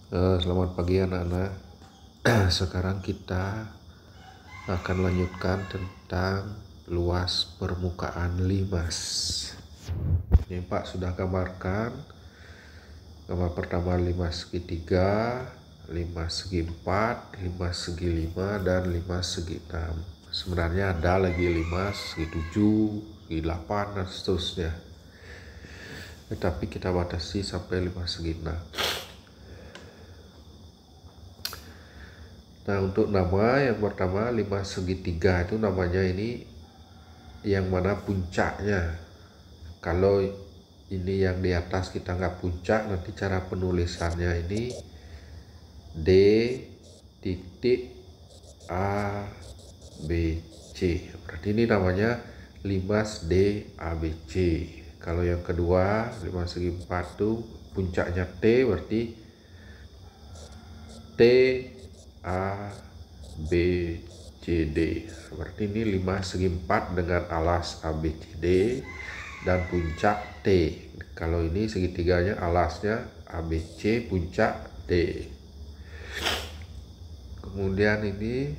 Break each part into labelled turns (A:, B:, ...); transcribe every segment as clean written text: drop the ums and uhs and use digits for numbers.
A: Selamat pagi anak-anak. Sekarang kita akan lanjutkan tentang luas permukaan limas. Ini Pak sudah gambarkan. Gambar pertama limas segitiga, limas segi 4, limas segi 5, dan limas segi 6. Sebenarnya ada lagi limas segi 7, segi 8, dan seterusnya. Tetapi kita batasi sampai limas segi 6. Nah, untuk nama yang pertama limas segitiga itu namanya ini yang mana puncaknya. Kalau ini yang di atas kita nggak puncak, nanti cara penulisannya ini D titik A B C. Berarti ini namanya limas D A B C. Kalau yang kedua limas segi 4 itu puncaknya T, berarti T A B C D. Berarti ini limas segi 4 dengan alas A B C D dan puncak T. Kalau ini segitiganya alasnya A B C, puncak D. Kemudian ini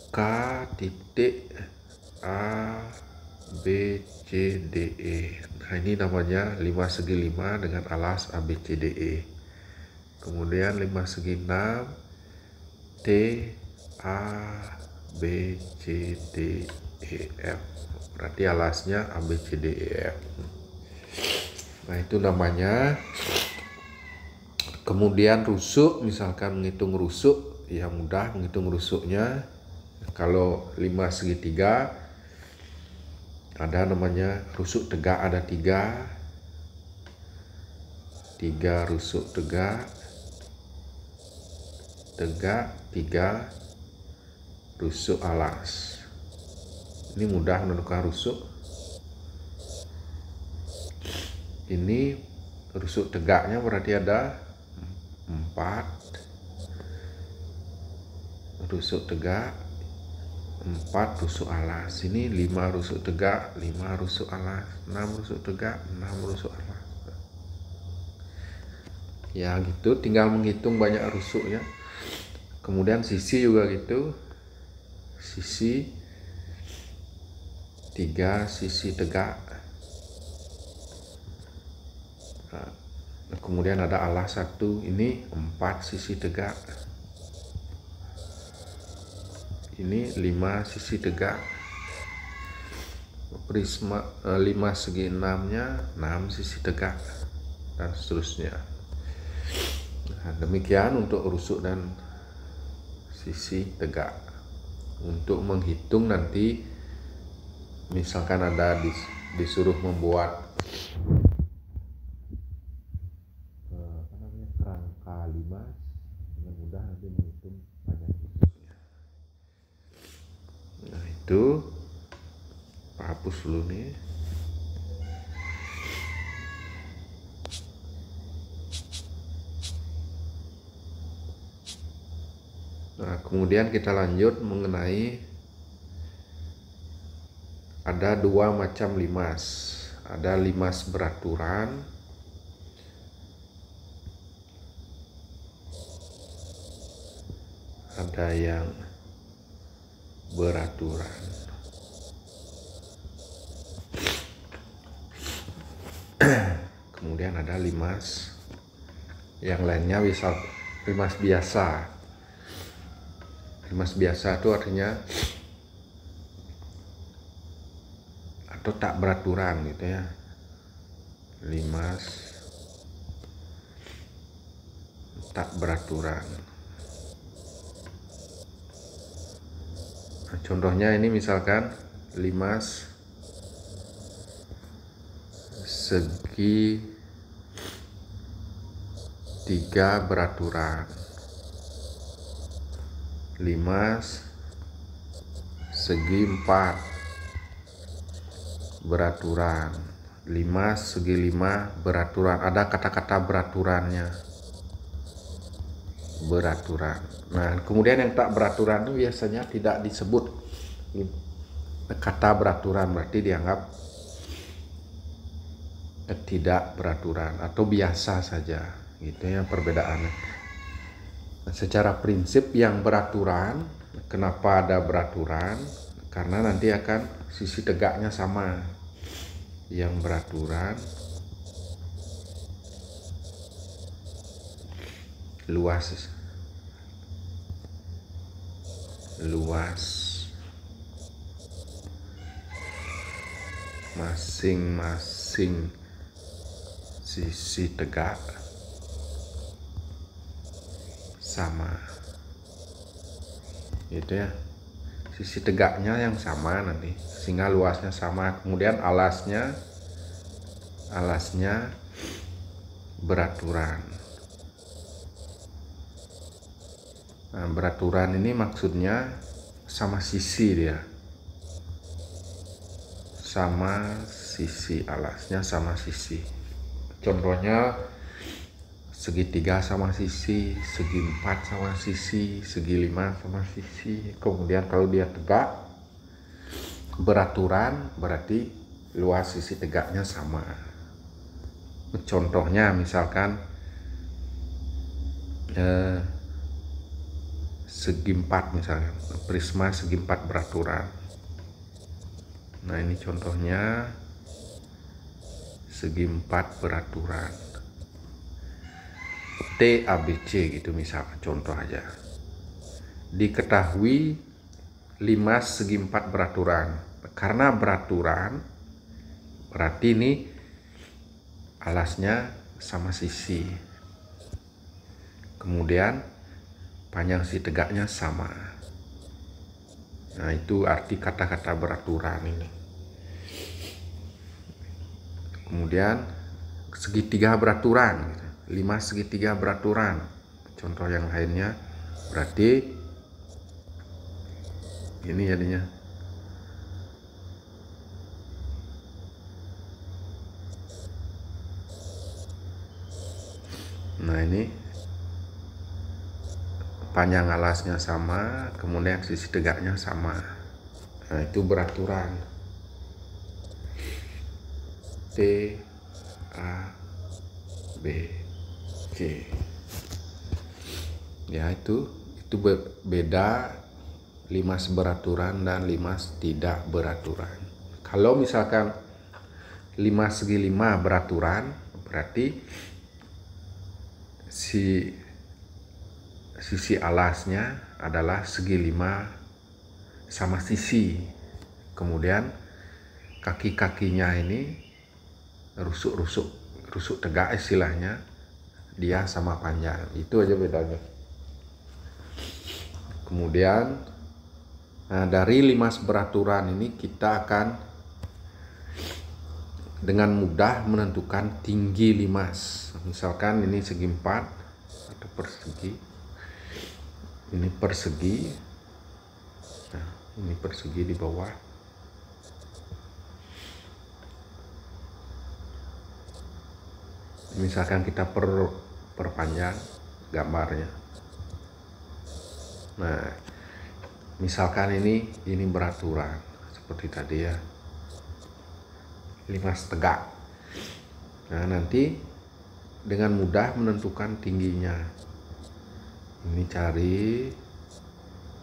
A: K titik A B C D E. Nah, ini namanya limas segi 5 dengan alas A B C D E. Kemudian limas segi 6 T A B C D E F. Berarti alasnya A B C D E F. Nah, itu namanya. Kemudian rusuk, misalkan menghitung rusuk, ya mudah menghitung rusuknya. Kalau limas segitiga ada namanya rusuk tegak, ada 3 rusuk tegak, 3 rusuk alas. Ini mudah menentukan rusuk. Ini rusuk tegaknya berarti ada 4 rusuk tegak, 4 rusuk alas. Ini 5 rusuk tegak, 5 rusuk alas, 6 rusuk tegak, 6 rusuk alas. Ya gitu, tinggal menghitung banyak rusuknya. Kemudian sisi juga gitu, sisi 3 sisi tegak. Nah, kemudian ada alas 1, ini 4 sisi tegak, ini 5 sisi tegak. Prisma limas segi 6 nya 6 sisi tegak, dan seterusnya. Nah, demikian untuk rusuk dan sisi tegak. Untuk menghitung nanti misalkan ada disuruh membuat kerangka limas, dengan mudah nanti menghitung banyak rusuknya. Nah, itu hapus dulu nih. Nah, kemudian kita lanjut mengenai ada 2 macam limas. Ada limas beraturan, ada yang beraturan. Kemudian ada limas yang lainnya, bisa limas biasa. Limas biasa itu artinya atau tak beraturan gitu ya. Limas tak beraturan. Nah, contohnya ini misalkan limas segi 3 beraturan, limas segi 4 beraturan, limas segi 5 beraturan. Ada kata-kata beraturannya, beraturan. Nah, kemudian yang tak beraturan itu biasanya tidak disebut kata beraturan, berarti dianggap tidak beraturan atau biasa saja, gitu ya perbedaannya. Nah, secara prinsip yang beraturan, kenapa ada beraturan? Karena nanti akan sisi tegaknya sama. Yang beraturan luas masing-masing sisi tegak sama, gitu ya. Sisi tegaknya yang sama nanti, sehingga luasnya sama. Kemudian alasnya beraturan. Nah, beraturan ini maksudnya sama sisi dia, sama sisi alasnya sama sisi. Contohnya segitiga sama sisi, segi 4 sama sisi, segi 5 sama sisi. Kemudian kalau dia tegak beraturan berarti luas sisi tegaknya sama. Contohnya misalkan segi 4 misalnya, prisma segi 4 beraturan. Nah, ini contohnya segi 4 beraturan. TABC gitu misalkan, contoh aja. Diketahui limas segi 4 beraturan. Karena beraturan berarti ini alasnya sama sisi. Kemudian panjang sisi tegaknya sama. Nah, itu arti kata-kata beraturan ini. Kemudian segitiga beraturan, 5 segitiga beraturan. Contoh yang lainnya berarti ini jadinya. Nah, ini panjang alasnya sama, kemudian sisi tegaknya sama. Nah, itu beraturan. T A B C. Ya, itu beda limas beraturan dan limas tidak beraturan. Kalau misalkan 5 segi 5 beraturan, berarti sisi alasnya adalah segi 5 sama sisi. Kemudian kaki-kakinya ini rusuk tegak istilahnya, dia sama panjang. Itu aja bedanya. Kemudian dari limas beraturan ini kita akan dengan mudah menentukan tinggi limas. Misalkan ini segi 4 atau persegi. Ini persegi. Nah, ini persegi di bawah. Misalkan kita perpanjang gambarnya. Nah, misalkan ini beraturan seperti tadi ya. Limas tegak. Nah, nanti dengan mudah menentukan tingginya. Ini cari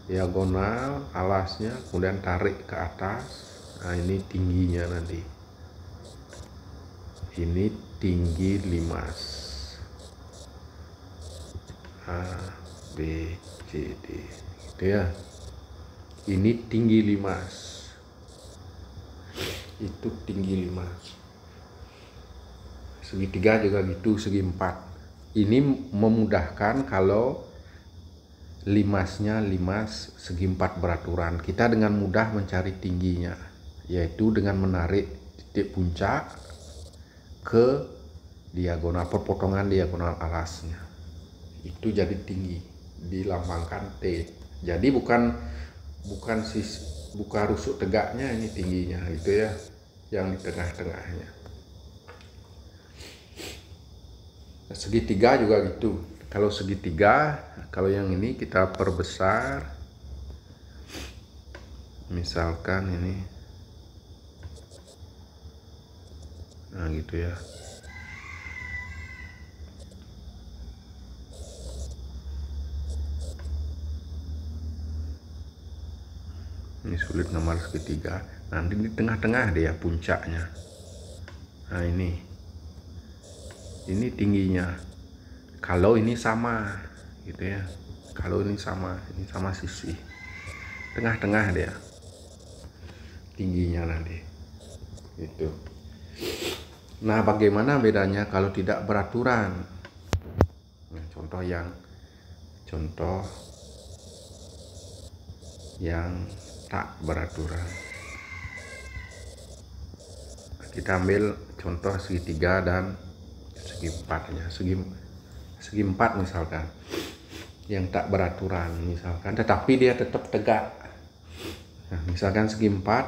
A: diagonal alasnya, kemudian tarik ke atas. Nah, ini tingginya nanti. Ini tinggi limas. A, B, C, D. Gitu ya. Ini tinggi limas. Itu tinggi limas. Segitiga juga gitu, segi 4. Ini memudahkan kalau limasnya limas segi 4 beraturan. Kita dengan mudah mencari tingginya, yaitu dengan menarik titik puncak ke diagonal, perpotongan diagonal alasnya. Itu jadi tinggi, dilambangkan T. Jadi bukan rusuk tegaknya, ini tingginya gitu ya, yang di tengah-tengahnya. Segitiga juga gitu. Kalau segitiga, kalau yang ini kita perbesar, misalkan ini. Nah gitu ya. Ini sulit nomor segitiga. Nanti di tengah-tengah dia puncaknya. Nah ini tingginya. Kalau ini sama gitu ya. Kalau ini sama sisi. Tengah-tengah dia tingginya nanti. Gitu. Nah, bagaimana bedanya kalau tidak beraturan? Nah, contoh yang tak beraturan. Kita ambil contoh segitiga dan segi empatnya. Segi empat misalkan, yang tak beraturan misalkan, tetapi dia tetap tegak. Nah, misalkan segi empat,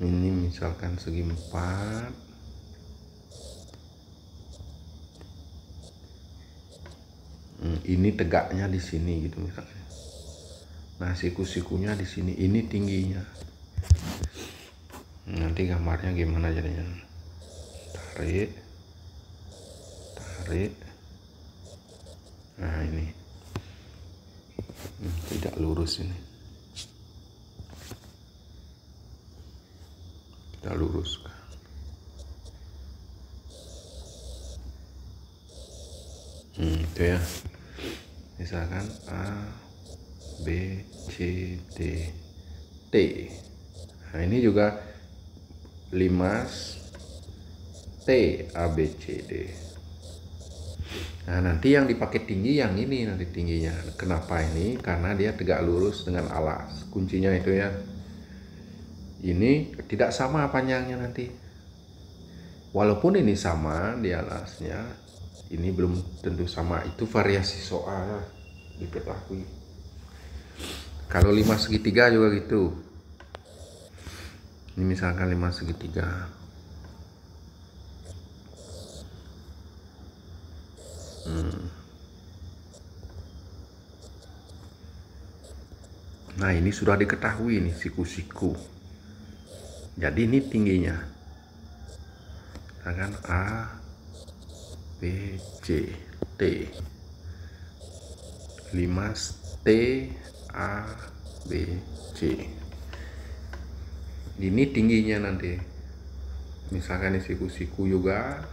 A: ini misalkan segi empat, ini tegaknya di sini gitu misalnya. Nah, siku-sikunya di sini, ini tingginya. Nanti gambarnya gimana jadinya? Tarik. Nah, ini tidak lurus ini. Kita luruskan. Itu ya. Misalkan A, B, C, D, T. Nah, ini juga limas T, A, B, C, D. Nah, nanti yang dipakai tinggi yang ini nanti tingginya. Kenapa ini? Karena dia tegak lurus dengan alas. Kuncinya itu ya. Ini tidak sama panjangnya nanti. Walaupun ini sama di alasnya, ini belum tentu sama. Itu variasi soal diketahui. Kalau 5 segitiga juga gitu. Ini misalkan 5 segitiga. Nah, ini sudah diketahui nih siku-siku. Jadi ini tingginya. Misalkan A, B, C, T. 5 T, A, B, C. Ini tingginya nanti. Misalkan ini siku-siku juga.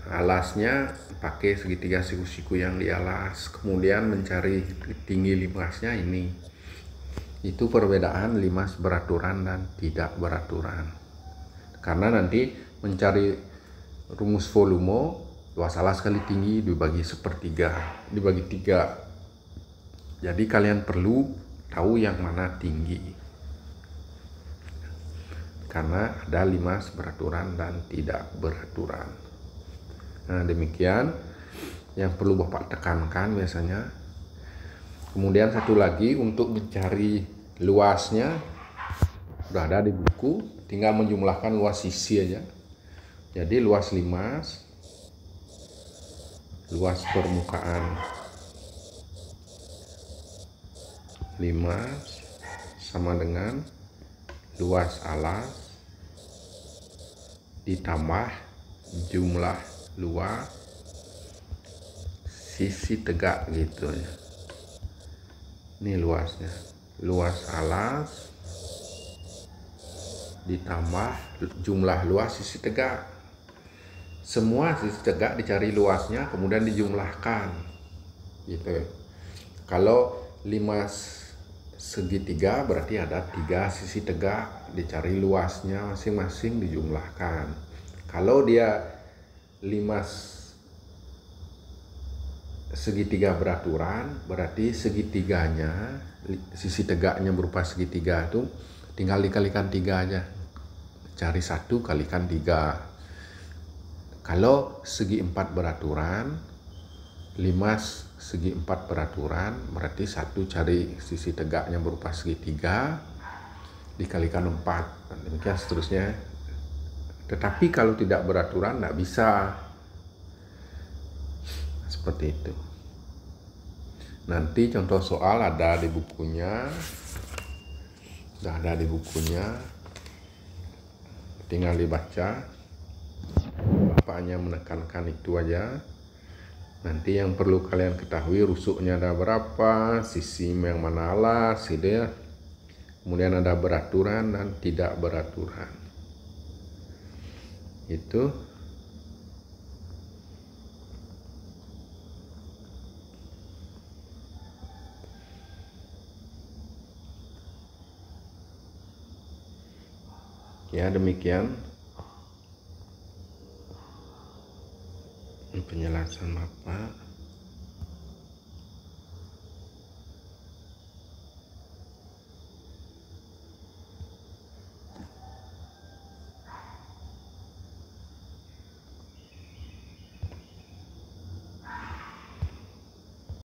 A: Alasnya pakai segitiga siku-siku yang di alas, kemudian mencari tinggi limasnya ini. Itu perbedaan limas beraturan dan tidak beraturan. Karena nanti mencari rumus volume, luas alas kali tinggi dibagi sepertiga, dibagi 3. Jadi kalian perlu tahu yang mana tinggi. Karena ada limas beraturan dan tidak beraturan. Nah, demikian yang perlu Bapak tekankan biasanya. Kemudian satu lagi, untuk mencari luasnya sudah ada di buku, tinggal menjumlahkan luas sisi aja. Jadi luas limas, luas permukaan limas sama dengan luas alas ditambah jumlah luas sisi tegak gitu ya. Ini luasnya, luas alas ditambah jumlah luas sisi tegak. Semua sisi tegak dicari luasnya, kemudian dijumlahkan gitu ya. Kalau limas segitiga berarti ada 3 sisi tegak, dicari luasnya masing-masing, dijumlahkan. Kalau dia limas segitiga beraturan, berarti segitiganya, sisi tegaknya berupa segitiga itu tinggal dikalikan 3 aja. Cari 1 kalikan 3. Kalau segi 4 beraturan, limas segi 4 beraturan, berarti 1 cari sisi tegaknya berupa segitiga dikalikan 4. Dan demikian seterusnya. Tetapi kalau tidak beraturan tidak bisa seperti itu. Nanti contoh soal ada di bukunya. Sudah ada di bukunya, tinggal dibaca. Bapak hanya menekankan itu aja. Nanti yang perlu kalian ketahui, rusuknya ada berapa, sisi yang mana alas gitu ya. Kemudian ada beraturan dan tidak beraturan. Itu ya, demikian penjelasan Bapak.